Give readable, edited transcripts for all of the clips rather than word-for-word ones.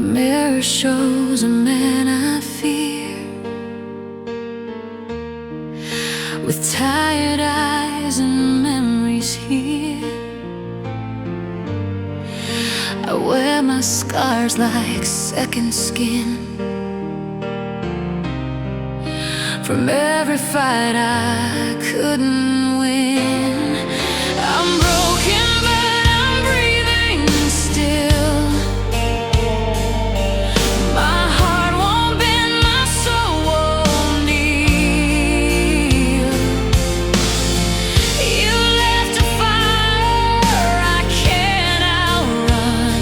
mirror shows a man I fear, with tired eyes and memories here. I wear my scars like second skin from every fight I couldn't win. I'm broken, but I'm breathing still. My heart won't bend, my soul won't kneel. You left a fire I can't outrun,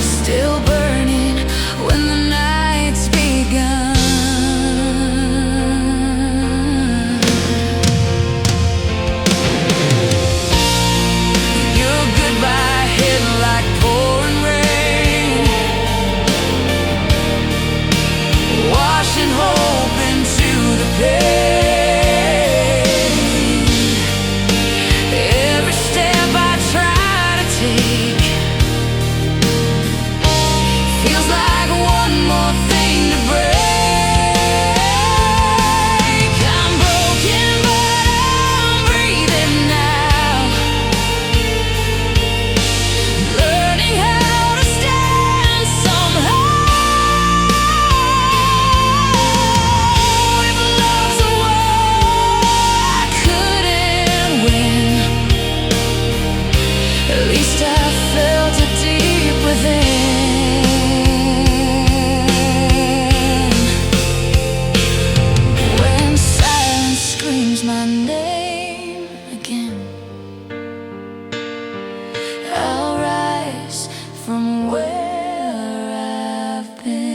still burning when the night's begun. Hope into the pain. Every step I try to take feels like one more thing to break. I'm broken, but I'm breathing now, learning how to stand somehow. At least I felt it deep within. When silence screams my name again, I'll rise from where I've been.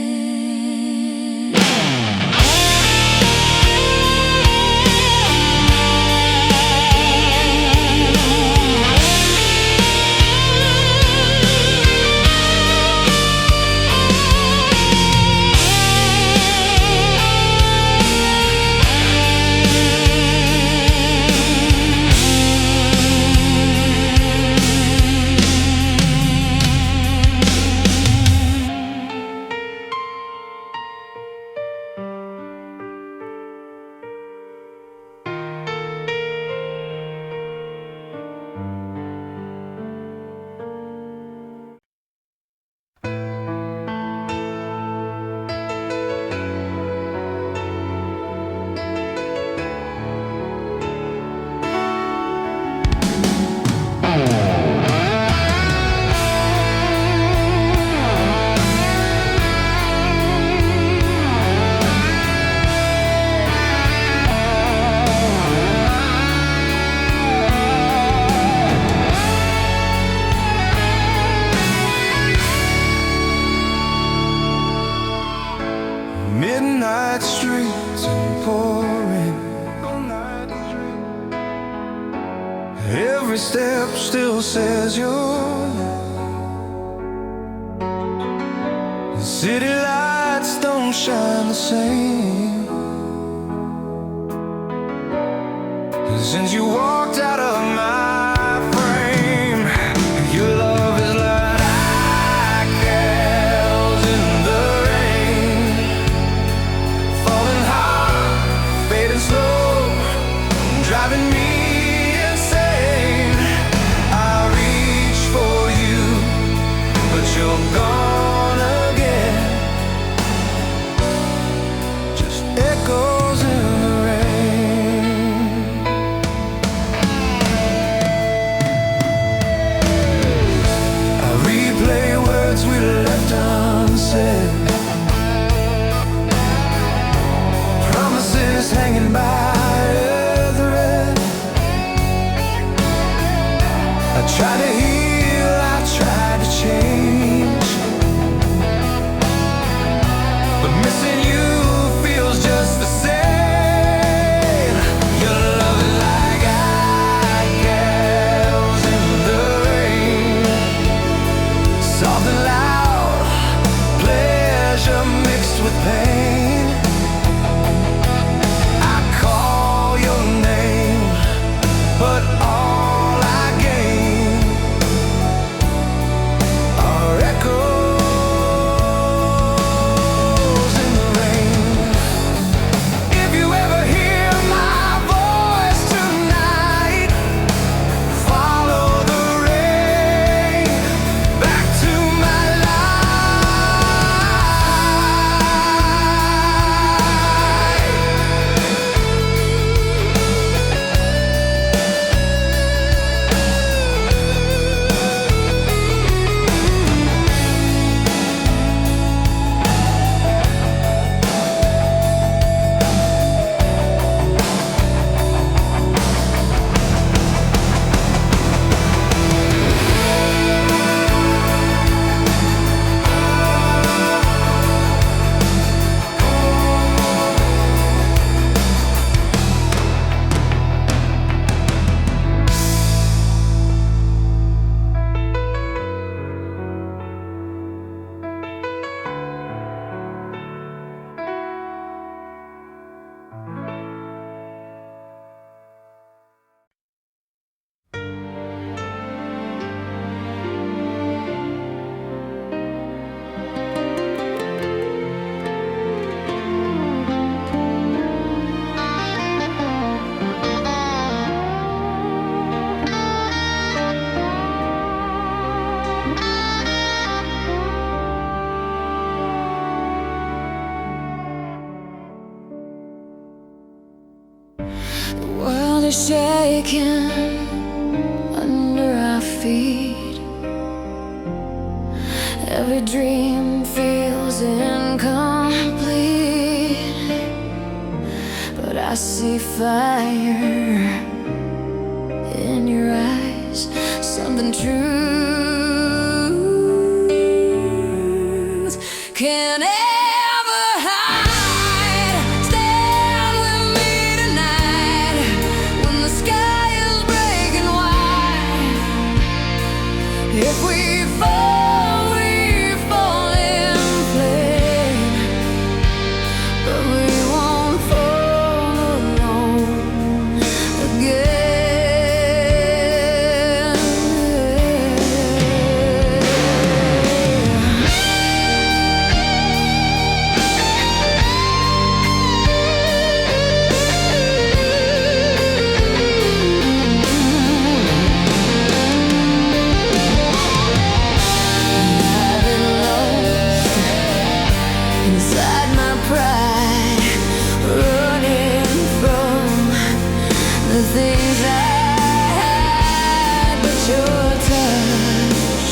Midnight streets and pouring. Every step still says your name. City lights don't shine the same since you walked out of my frame. Your love is like candles in the rain, falling hard, fading slow, driving me insane. I reach for you, but you're gone again. Just echoes in the rain. gently shaking under our feet. Every dream feels incomplete, but I see fire in your eyes, something truth can't ever hide. Stand with me tonight when the sky is breaking wide. If we fall, we fall in flame, but we won't fall alone again. I've been lost inside my pride, running from the things I had, but your touch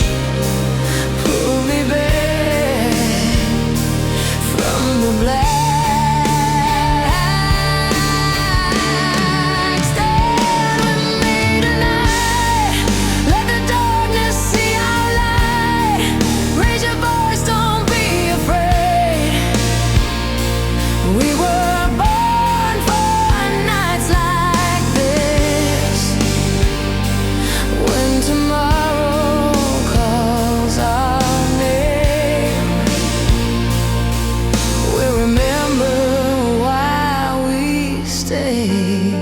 pulled me back from the black. Stand with me tonight, let the darkness see our light. Raise your voice, don't be afraid. We were born for nights like this. When tomorrow calls our name, we'll remember why we stayed.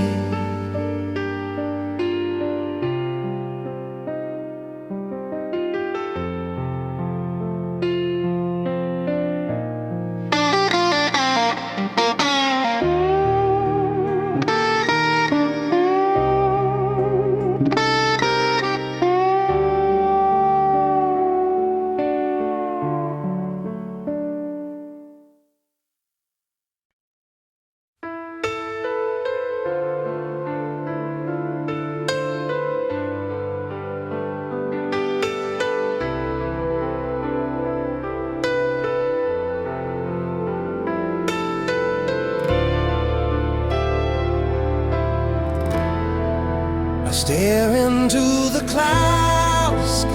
I stare into the cloud sky,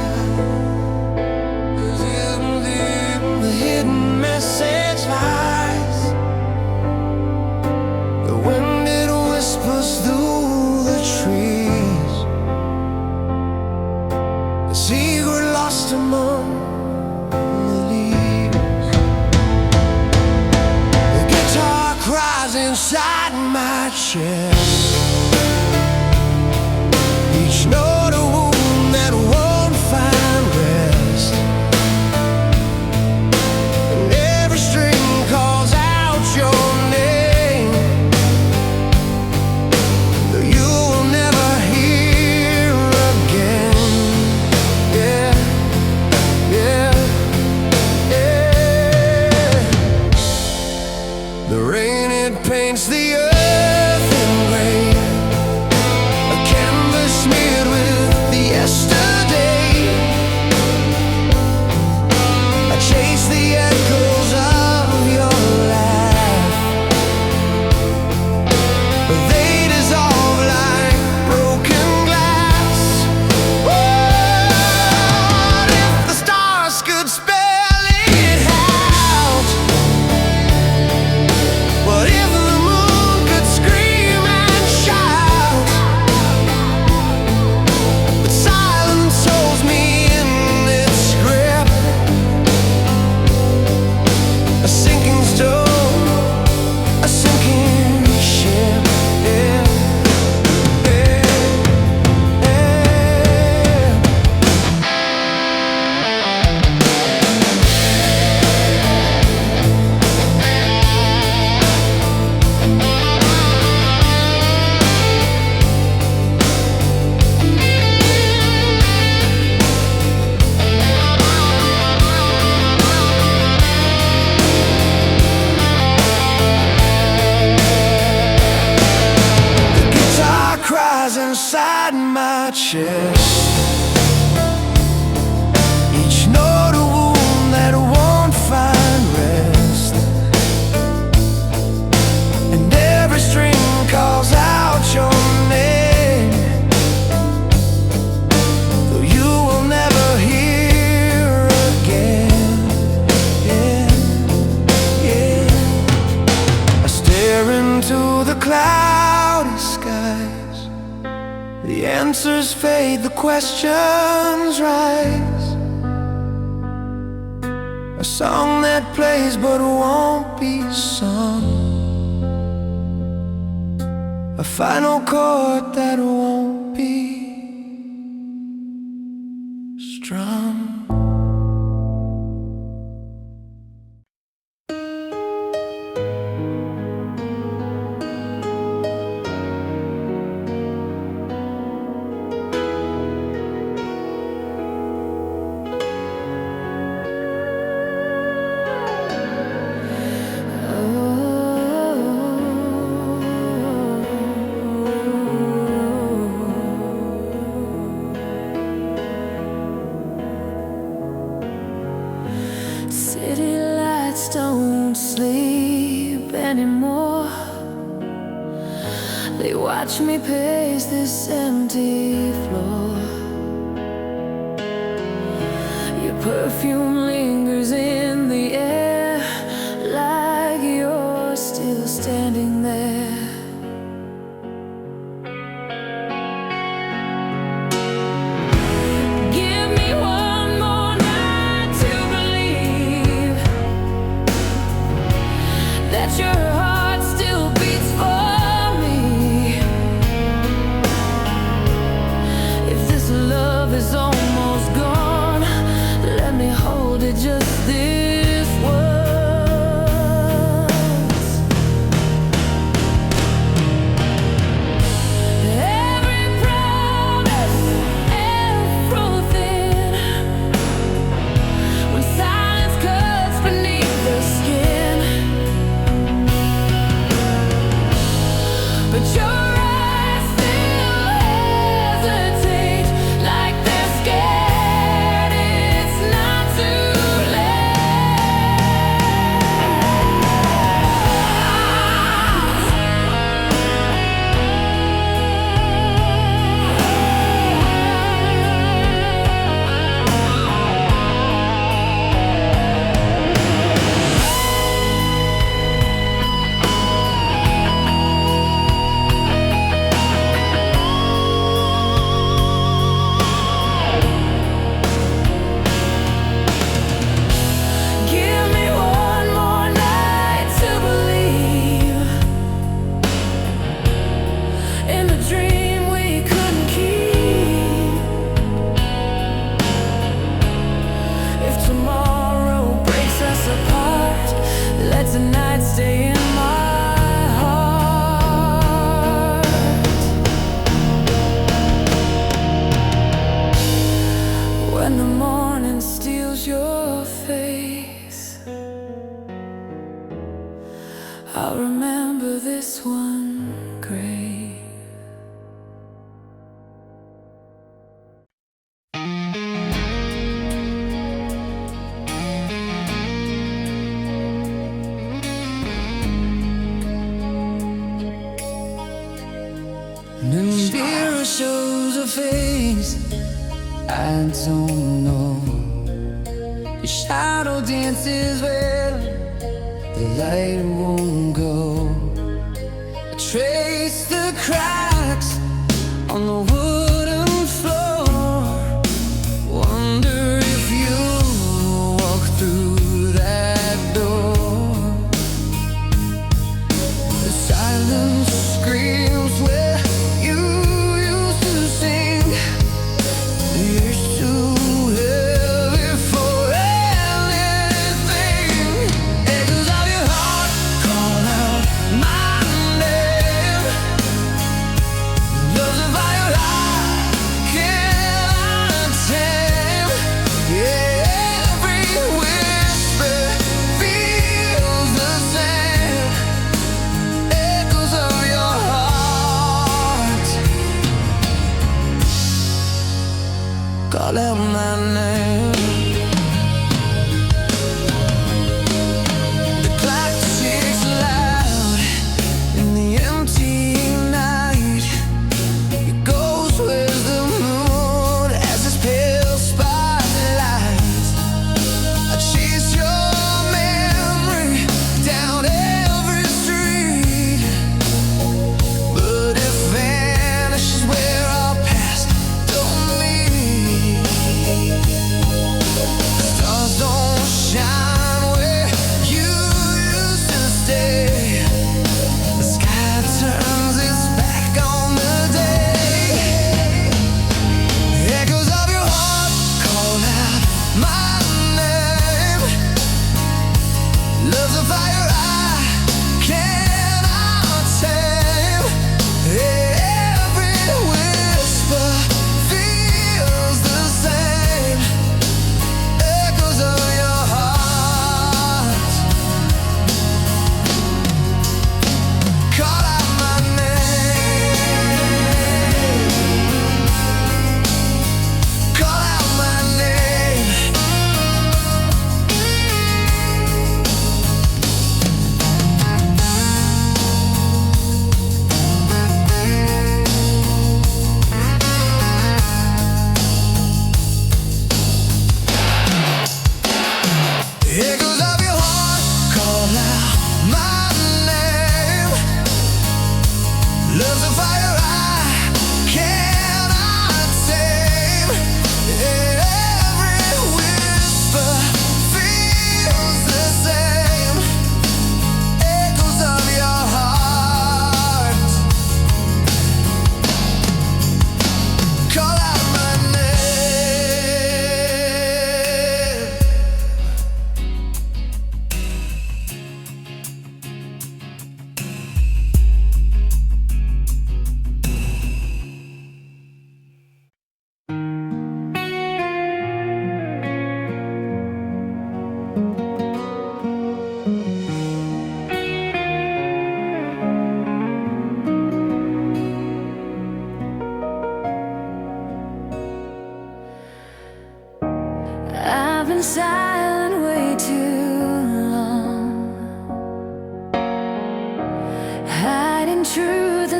the hidden message lies. The wind, it whispers through the trees, a secret lost among the leaves. The guitar cries inside my chest, each note a wound that won't find rest, and every string calls out your name, though you will never hear again. Yeah, yeah, yeah. The rain, it paints the earth in gray. inside my chest. Each note a wound that won't find rest, and every string calls out your name, though you will never hear again. Yeah, yeah. I stare into the cloudy skies. The answers fade, the questions rise. A song that plays but won't be sung, a final chord that won't be strung. City lights don't sleep anymore. They watch me pace this empty floor. Your perfume lingers in the air, like you're still standing there. Give me one more night to believe that your heart still beats for me. If this love is almost gone, let me hold it just this once. Every promise and thin, when silence cuts beneath the skin. But your eyes still hesitate, like they're scared it's not too Give me one more night to believe in the dream we couldn't keep. If tomorrow breaks us apart, let tonight stay in my heart. When the morning steals your face, I'll remember this one grave. And the mirror shows a face I don't know. Your shadow dances where the light won't go. I trace the cracks on the wooden floor. Wonder if you walk through that door. The silence screams where you used to sing. The air's too heavy for anything. Echoes of your heart call out my name.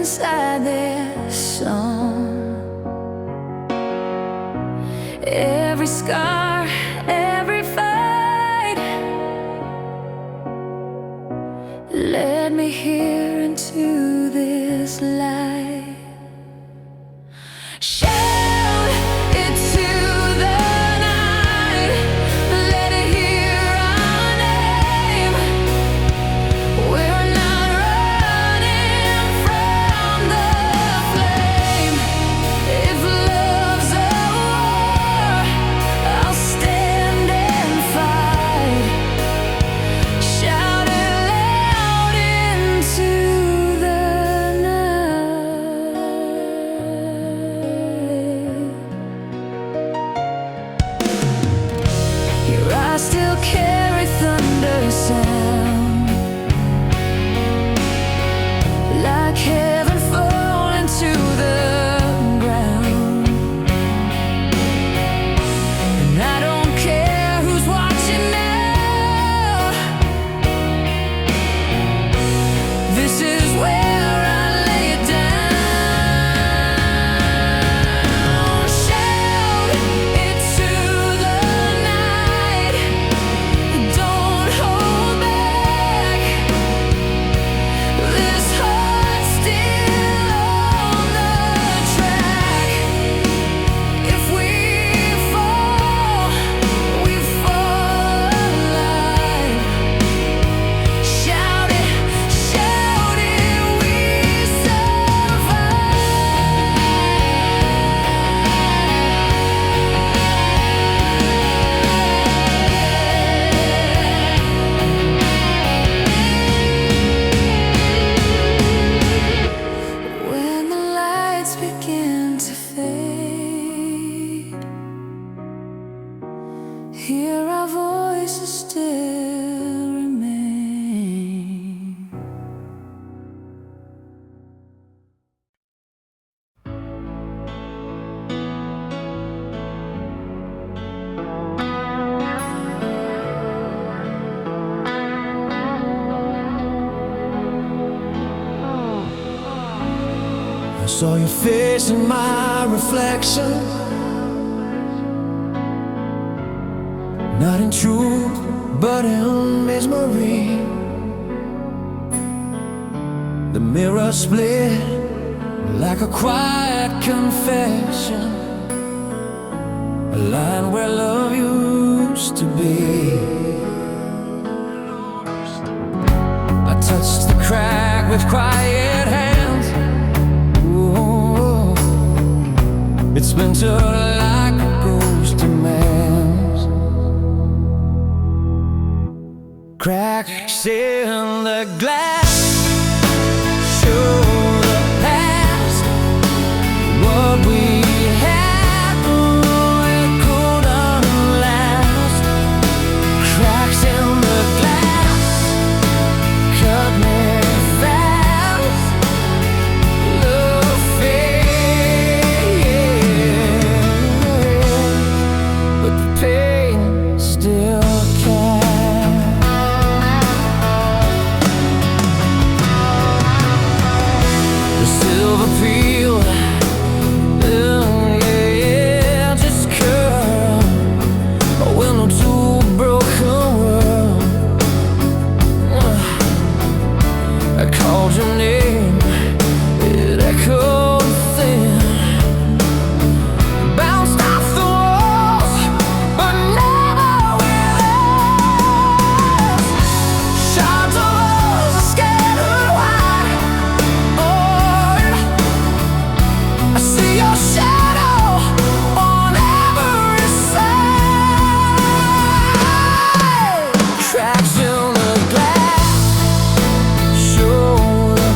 inside this song. Every scar, every fight led me here into this light. Shout it to the night, let it hear our name. We're not running from the flame. If love's a war, I'll stand and fight. Shout it loud into the night. Here I still carry thunder sound, like heaven falling to the ground. And I don't care who's watching now. This is where I lay it down. Shout it to the night, don't hold back. This heart's still on the track. If we fall alive. Shout it, we survive. When the lights begin to fade, hear our voices still remain. I saw your face in my reflection, not in truth, but in misery. The mirror split like a quiet confession, a line where love used to be. I touched the crack with quiet hands. Ooh, it splintered like a ghost demands. Cracks in the glass show the past. What we had, it couldn't last. Cracks in the glass cut me fast. Love fades, but the pain still can. The silver peel, yeah, just curl. A window to a broken world. I called your name, it echoed thin. Bounced off the walls, but never with us. Shards of us are scattered wide. Oh, I see your shadow on every side. Cracks in the glass show the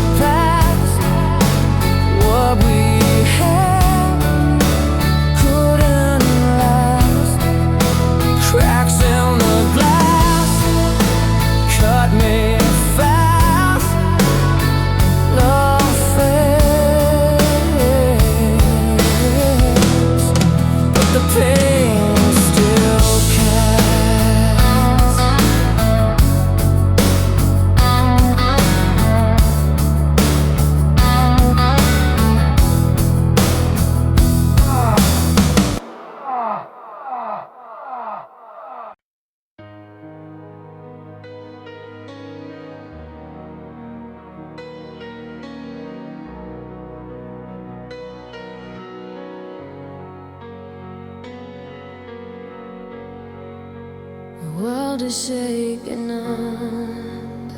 world is shaking under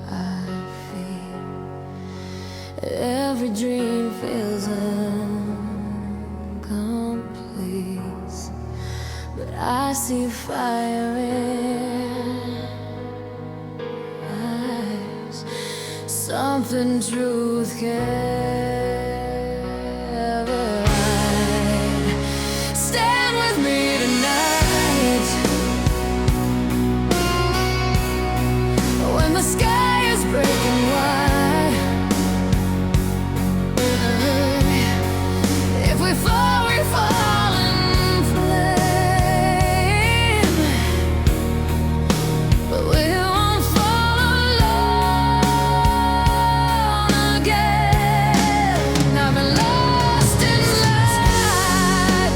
our feet. Every dream feels incomplete, but I see fire in eyes, something truth can't hide. Stand with me tonight, when the sky is breaking wide. If we fall, we fall in flame, but we won't fall alone again. I've been lost in light,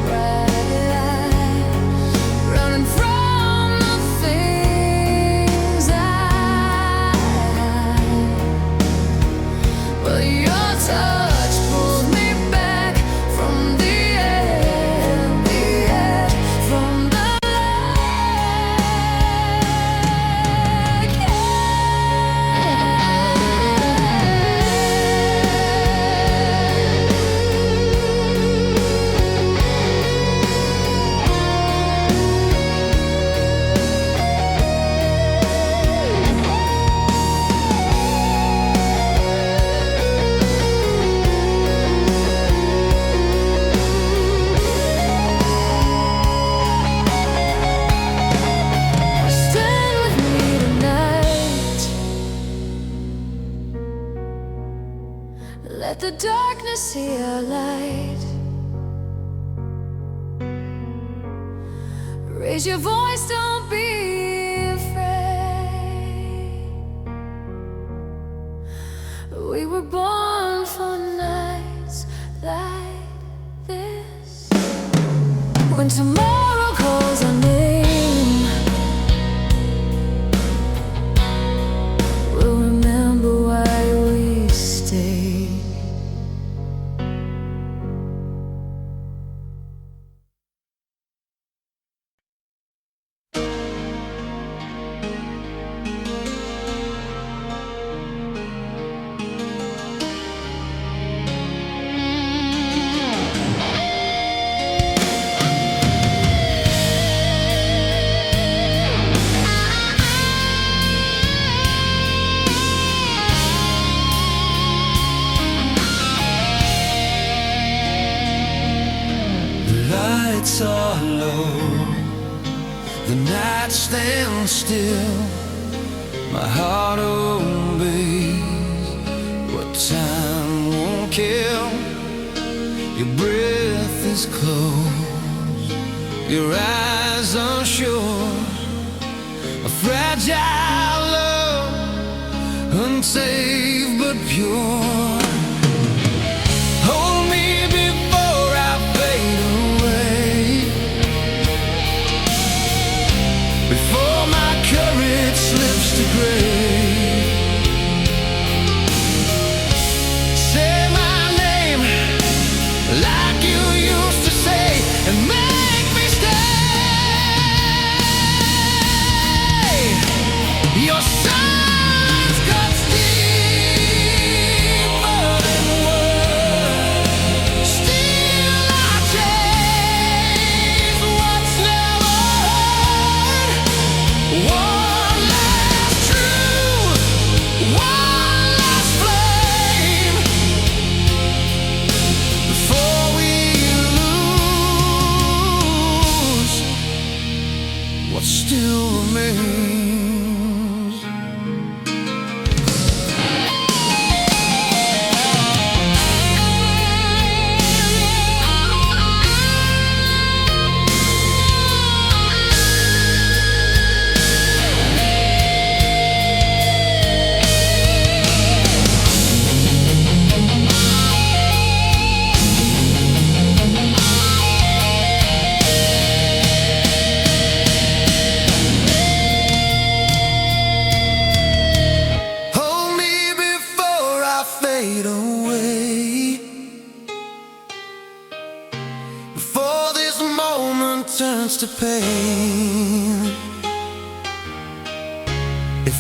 bright light, running from the things I hide. But your touch pulls me back from the edge, from the stand with me tonight. Let the darkness see our light. Raise your voice, don't be afraid. We were born for nights like this. When tomorrow calls our name, we'll remember why we stayed. The lights are low, the night stands still. My heart obeys what time won't kill. Your breath is close, your eyes unsure. A fragile love, unsafe but pure. Hold me before I fade away, before my courage slips to gray. Say my name like you used to say, and make me stay. Your sun's cuts deep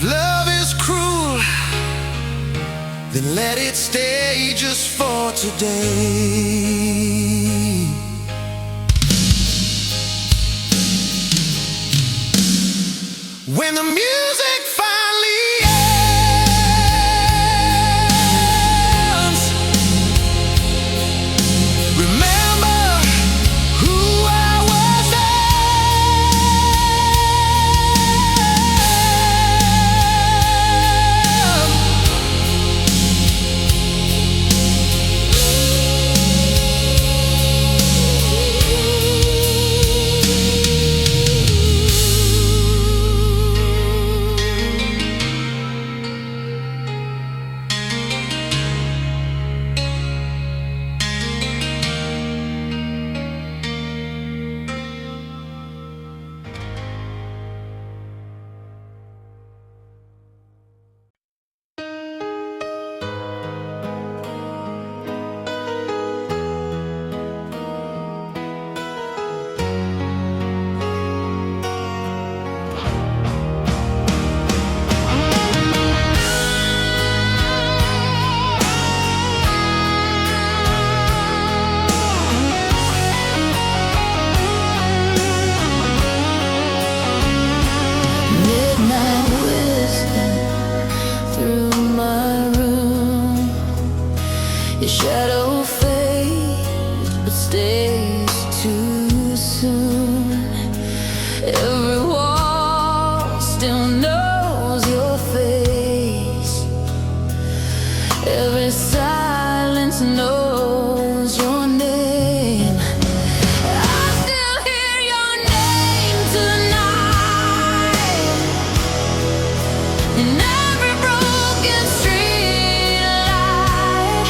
If love is cruel, then let it stay just for today. When the music finally ends, remember who I was your shadow fades, but stays too soon. Every wall still knows your face. Every silence knows your name. I still hear your name tonight in every broken street light.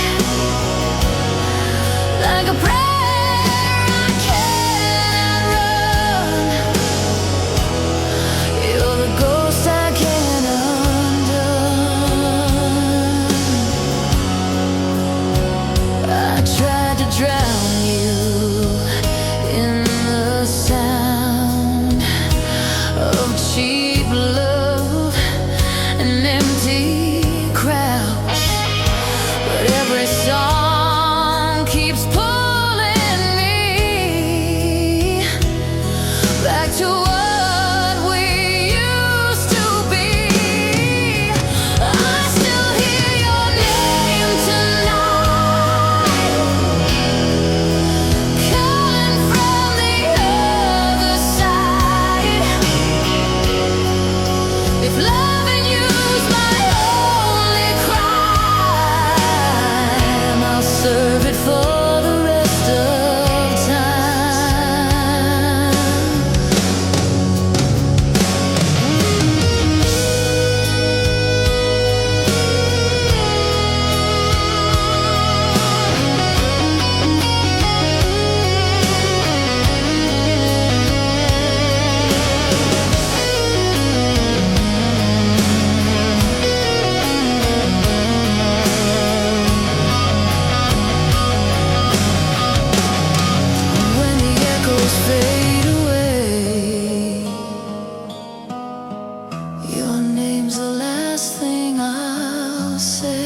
Like a prayer I can't run. You're the ghost I can't undone. I tried to drown you in the sound of cheap love and empty crowds, but every song keeps pulling me back to what we used to be. I still hear your name tonight, calling from the other side. If loving you's my only crime, I'll serve it for the rest of time. When the echoes fade away, your name's the last thing I'll say.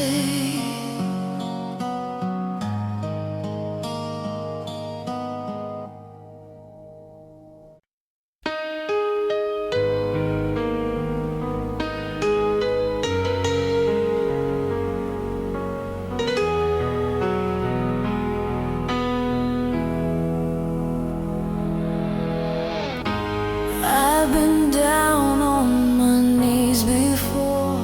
I've been down on my knees before,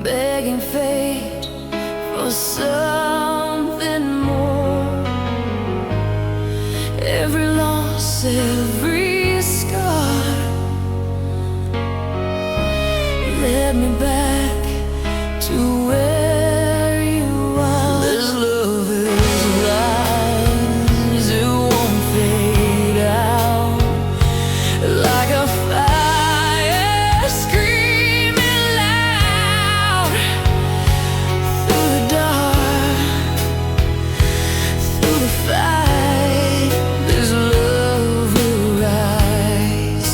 begging fate for something more. Every loss, every scar led me back to where you are. This love is lies, it won't fade out. Like a fire screaming loud through the dark, through the fight. This love will rise.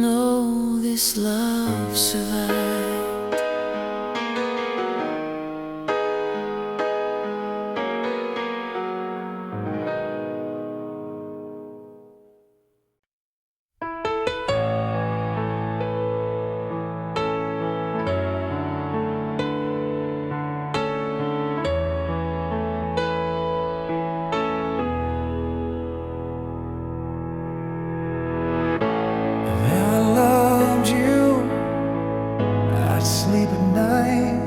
know this love survives. Sleep at night,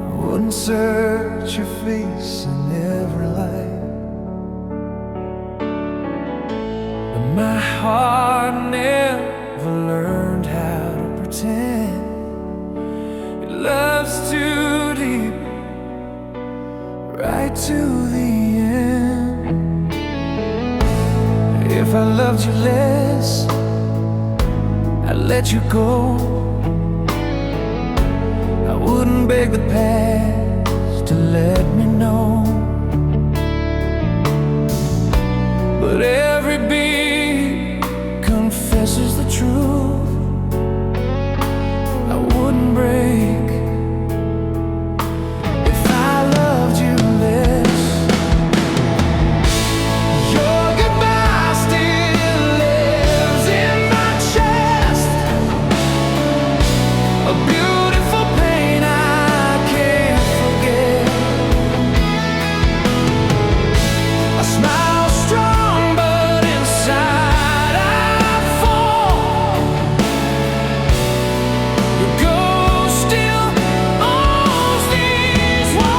I wouldn't search your face in every light, but my heart never learned how to pretend. Your love's too deep, right to the end. If I loved you less, I'd let you go. I wouldn't beg the past to let me know, but every beat confesses the truth. I wouldn't break if I loved you less. Your goodbye still lives in my chest, a beautiful pain I can't forget. I smile strong, but inside I fall. Your ghost still owns these walls.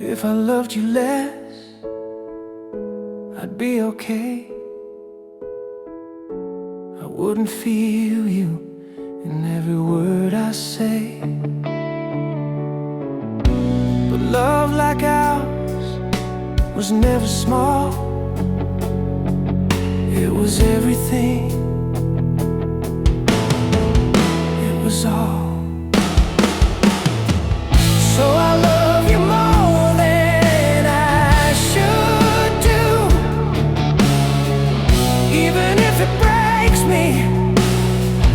If I loved you less, I'd be okay. I wouldn't feel you in every word I say, but love like ours was never small. It was everything, it was all. So I love you more than I should do, even if it breaks me,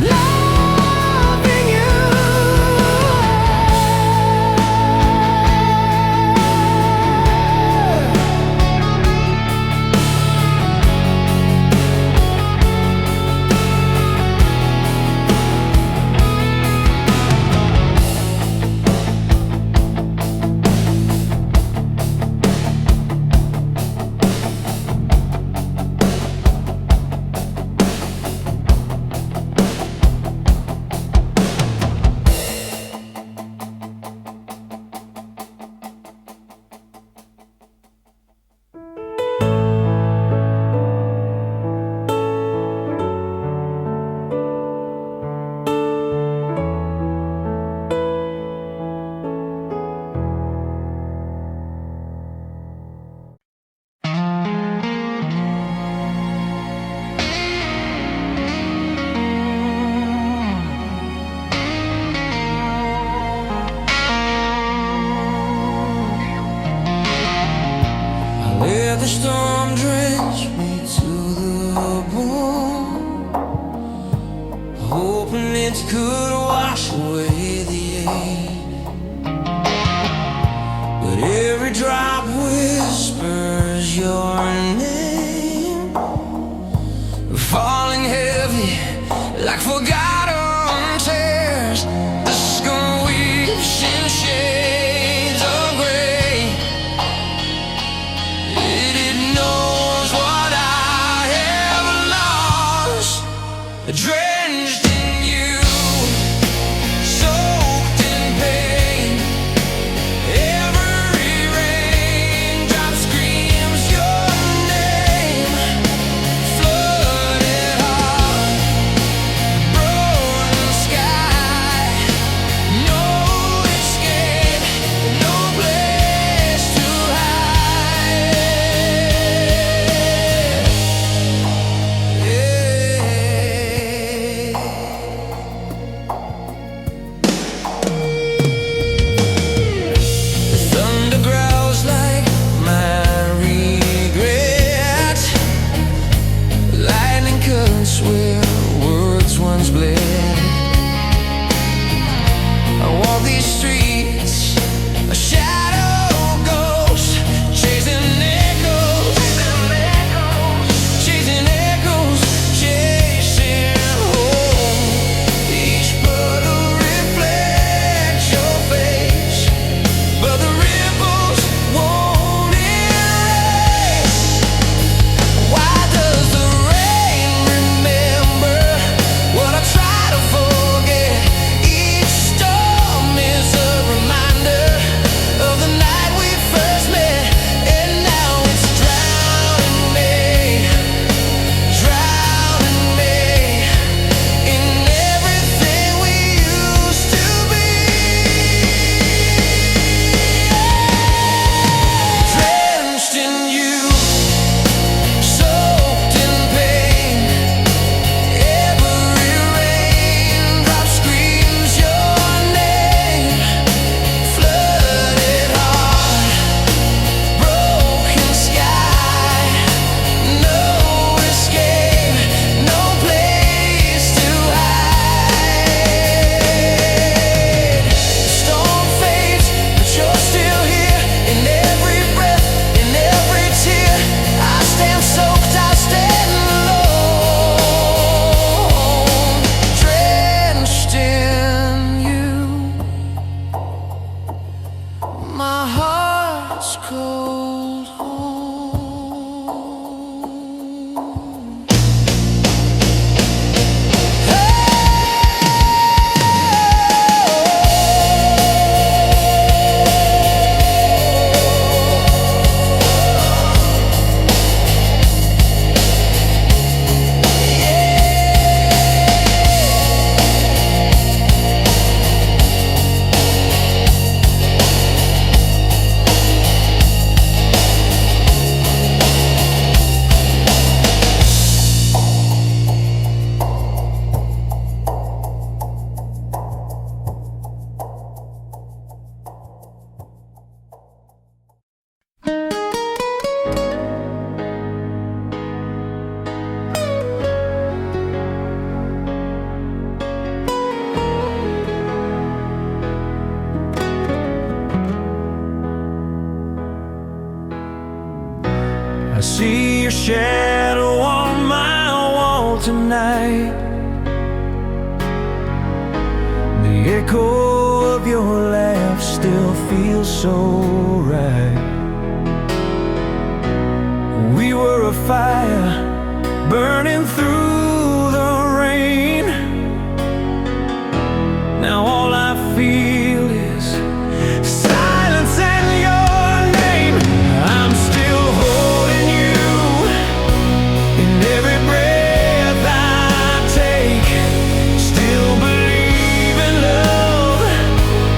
loving you. Let the storm drench me to the bone, hoping it could wash away the ache. But every drop whispers your name, falling heavy like forgotten tears. The skull weeps in shades of gray. It knows what I have lost, drenched in you, soaked in pain. Every raindrop screams your name, flooded where words once bled. I walk these streets, a shadow ghost, chasing echoes, chasing echoes, chasing home. Each puddle reflects your face, but the ripples won't erase. Why does the rain remember what I try to forget? Each storm is a reminder of the night we first met, and now it's drowning me in everything we used to be. Drenched in you, soaked in pain, every raindrop screams your name. Flooded heart, broken sky, no escape, no place to hide. The storm fades, but you're still here. In every breath, in every tear, I stand soaked, I stand alone, drenched in you. My heart's cold home. I see your shadow on my wall tonight. The echo of your laugh still feels so right. We were a fire burning through the rain. Now all I feel is silence and your name. I'm still holding you in every breath I take. Still believe in love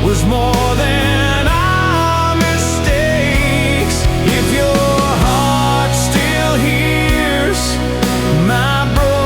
was more than our mistakes. If your heart still hears my broken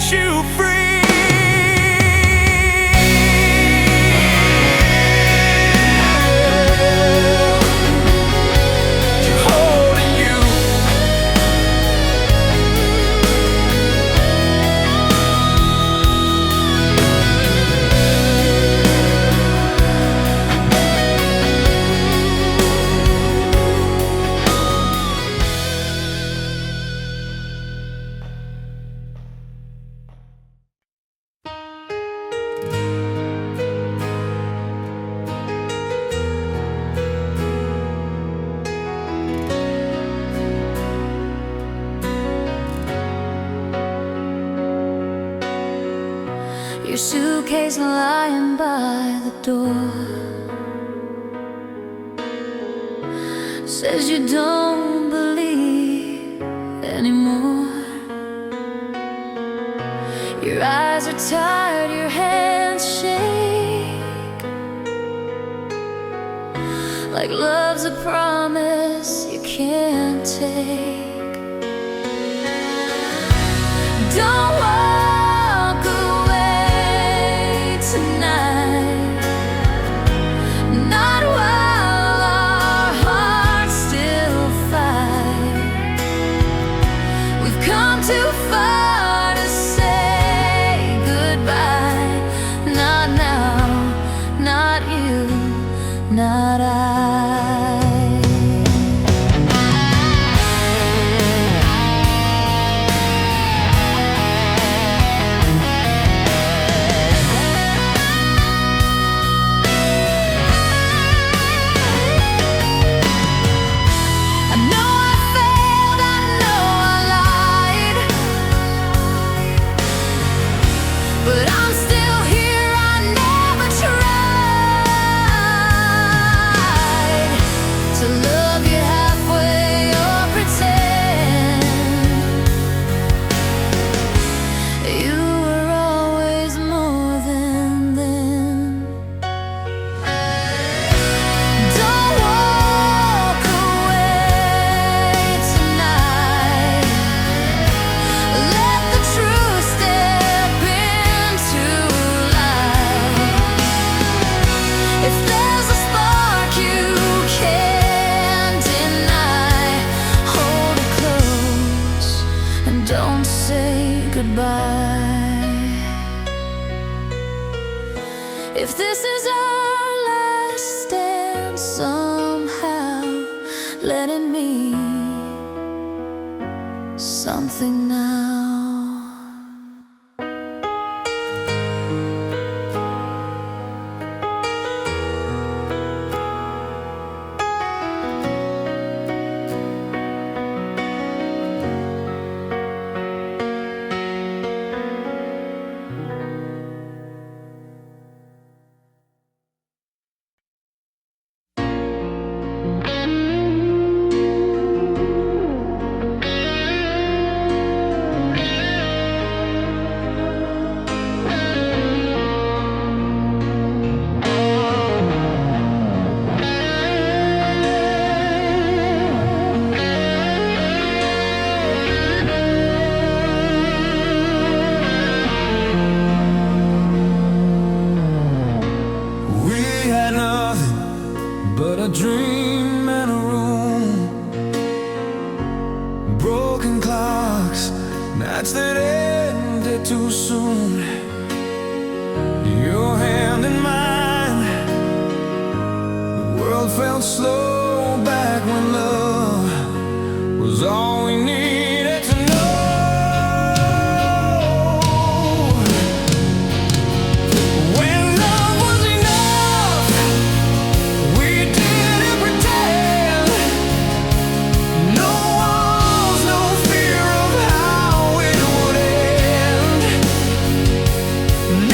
set you free. Your suitcase lying by the door says you don't believe anymore. Your eyes are tired, your hands shake, like love's a promise you can't take. Don't walk away tonight, not while our hearts still fight. We've come too far to say goodbye. Not now, not you, not I. But I'm still here, I never tried to love you halfway or pretend. You were always more than then. Don't walk away tonight. Let the truth step into light. If there's a spark you can't deny, hold it close and don't say goodbye. If this is our last stand, somehow let it mean something now. We had nothing but a dream and a room, broken clocks, nights that ended too soon. Your hand in mine, the world felt slow back when love was all we needed to know. When love was enough, we didn't pretend. No walls, no fear of how it would end.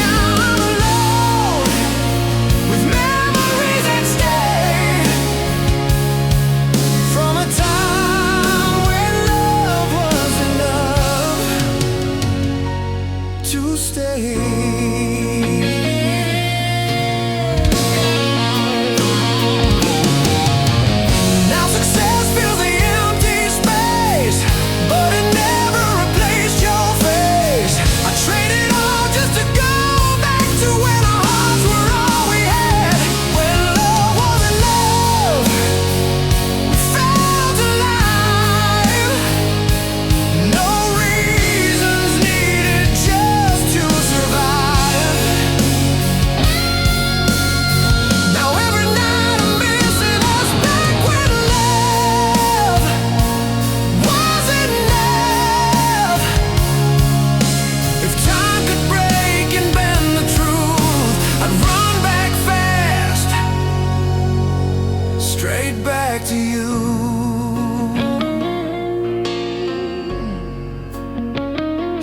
Now I'm alone with memories that stay.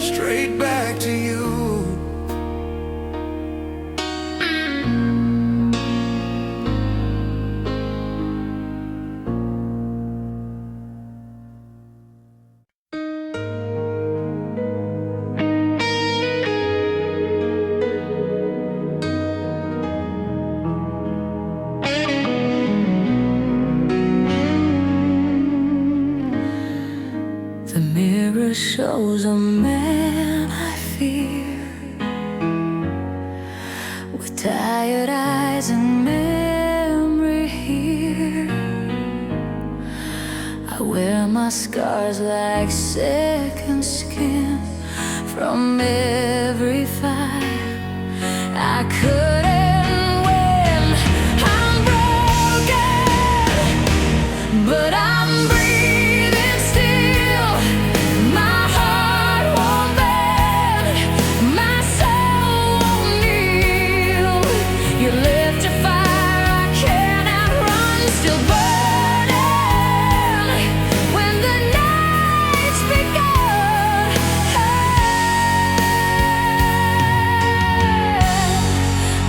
straight back to you. The mirror shows a man I fear, with tired eyes and memory here. I wear my scars like second skin from every fight. I couldn't win, I'm broken, but I'm breathing still. My heart won't bend, my soul won't kneel. You left a fire I cannot run, still burning when the night's begun.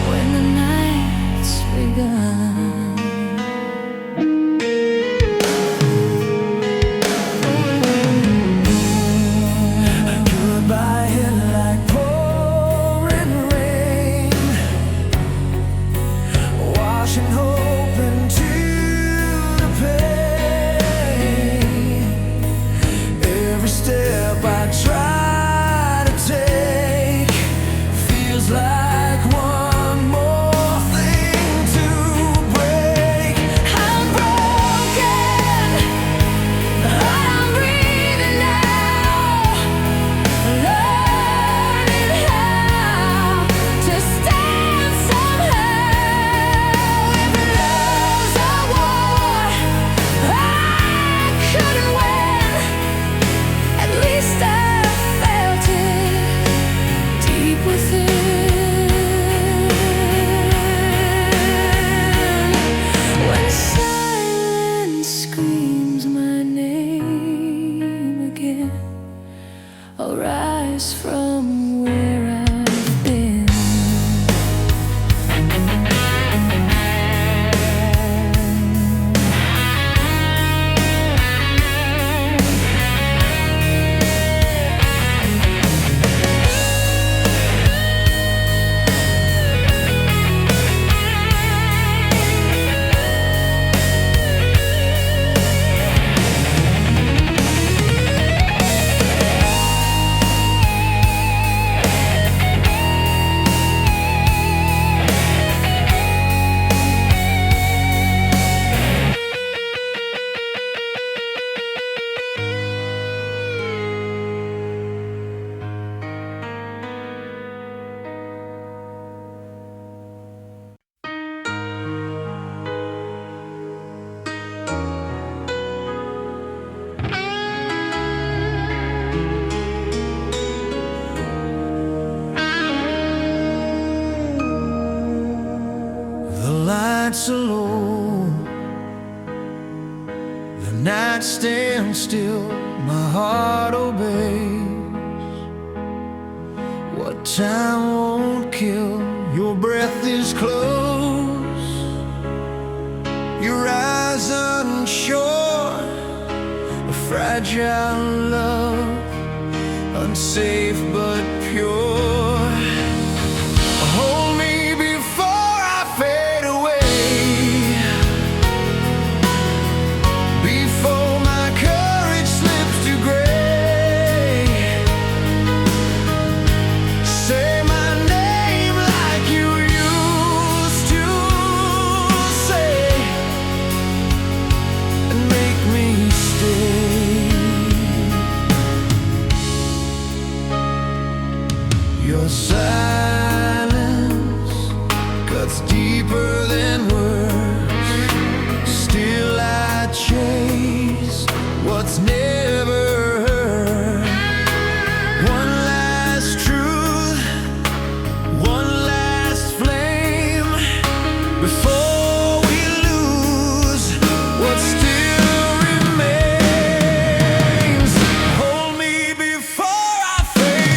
When the night's begun. Goodbye hit like pouring rain, washing hope into the pain. Every step I try to take feels like one more thing to break. I'm broken, but I'm breathing now, learning how to stand somehow. If love's a war I couldn't win, at least I felt it deep within. When silence screams my name again, I'll rise from where I've been. The lights are low, the night stands still, my heart obeys. What time won't kill, your breath is close, your eyes unsure, a fragile love, unsafe but pure. Hold me before I fade away, before my courage slips to gray. Say my name like you used to say, and make me stay. Your silence cuts deeper than words. Still I chase what's never heard. One last truth, one last flame, before we lose what still remains. Hold me before I fade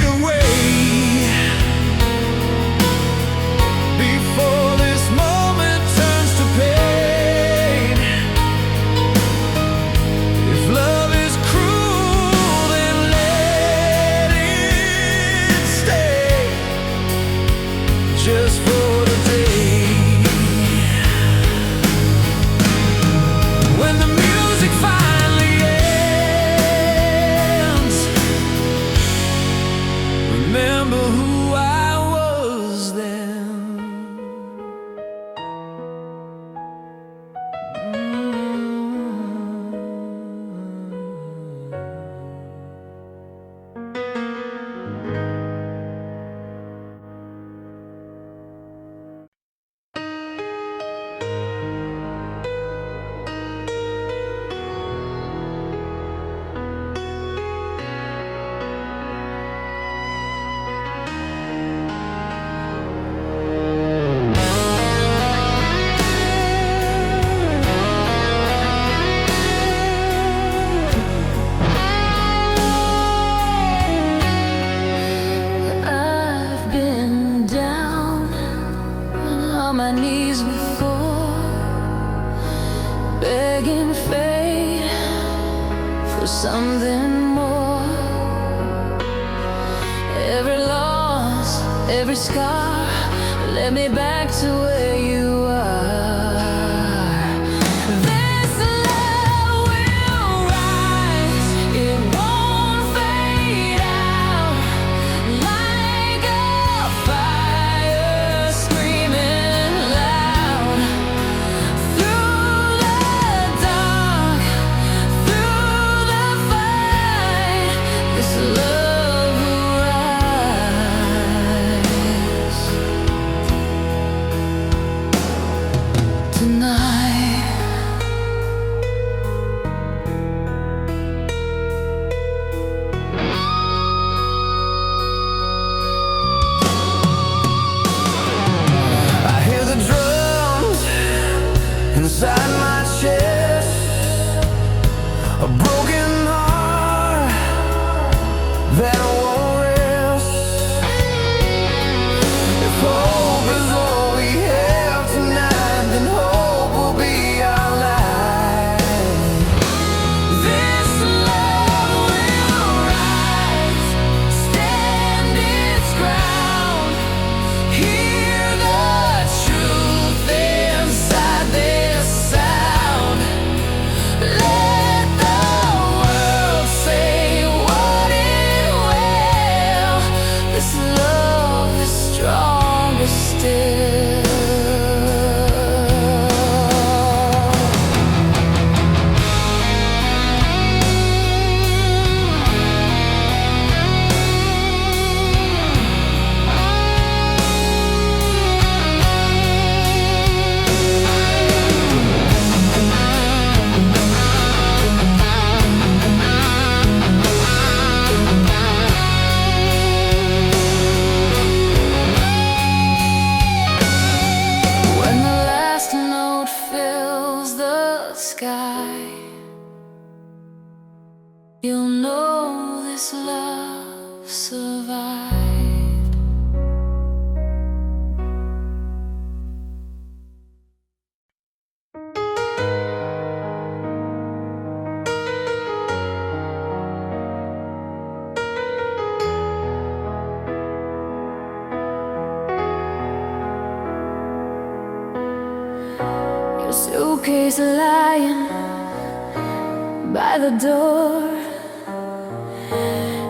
remember who I was then. I've been down on my knees before, begging fate for something more. Every loss, every scar led me back to where you are. This love will rise, it won't fade out, like a fire screaming loud. Through the dark, through the fight, this love will rise tonight. I hear the drums inside my chest, a broken heart that won't rest. If hope is all we have tonight, then hope will be our life. This love will rise, stand its ground. Hear the truth inside this sound. Let the world say what it will. This love is stronger still. When the last note fills the sky, you'll know this love survived. Your suitcase lying by the door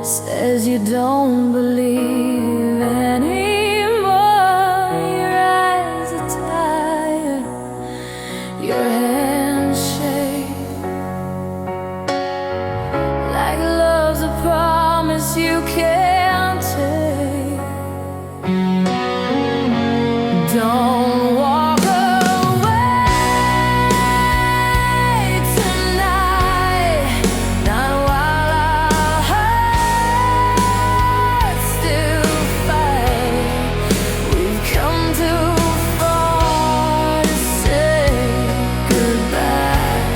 says you don't believe anymore. Your eyes are tired, your hands shake, like love's a promise you can't take. Don't walk away tonight, not while our hearts still fight. We've come too far to say goodbye.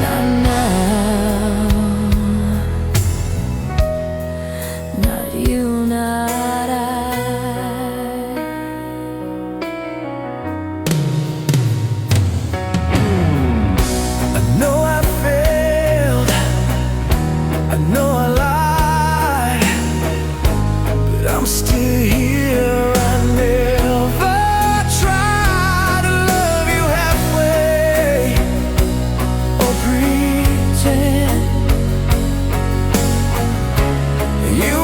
Not now, not you, not I. I know I failed, I know I lied, but I'm still here. I never tried to love you halfway or pretend. You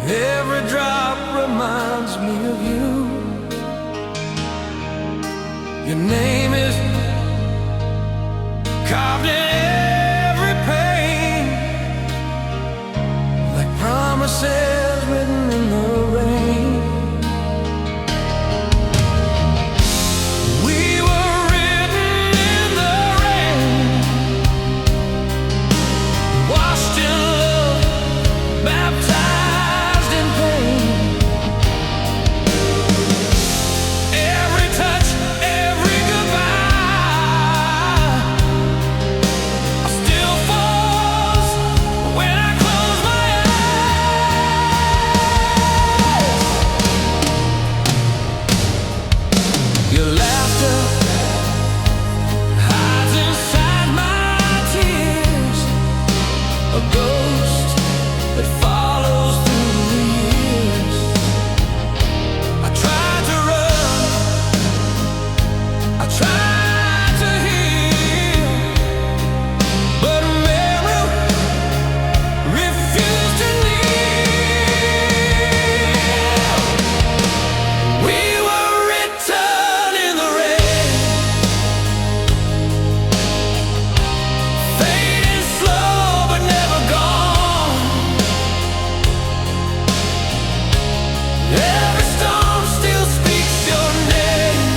Every drop reminds me of you. Your name is carved in every pane, like promises written in the rain. We were written in the rain, washed in love, baptized in pain. Every touch, every goodbye still falls when I close my eyes. Your laughter hides inside my tears, a ghost that follows through the years. I tried to run, I tried to heal, but memory refused to kneel. We were written in the rain, fading slow but never gone. Every storm still speaks your name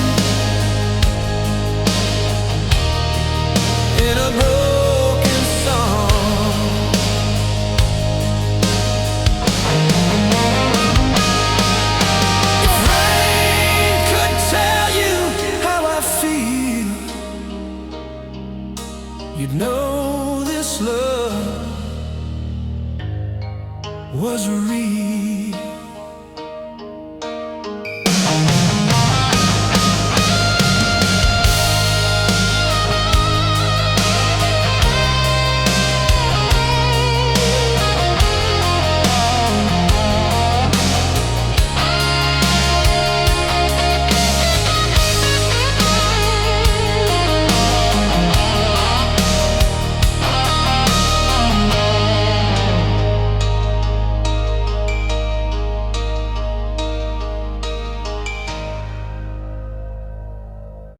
in a broken song. If rain could tell you how I feel, you'd know this love was real.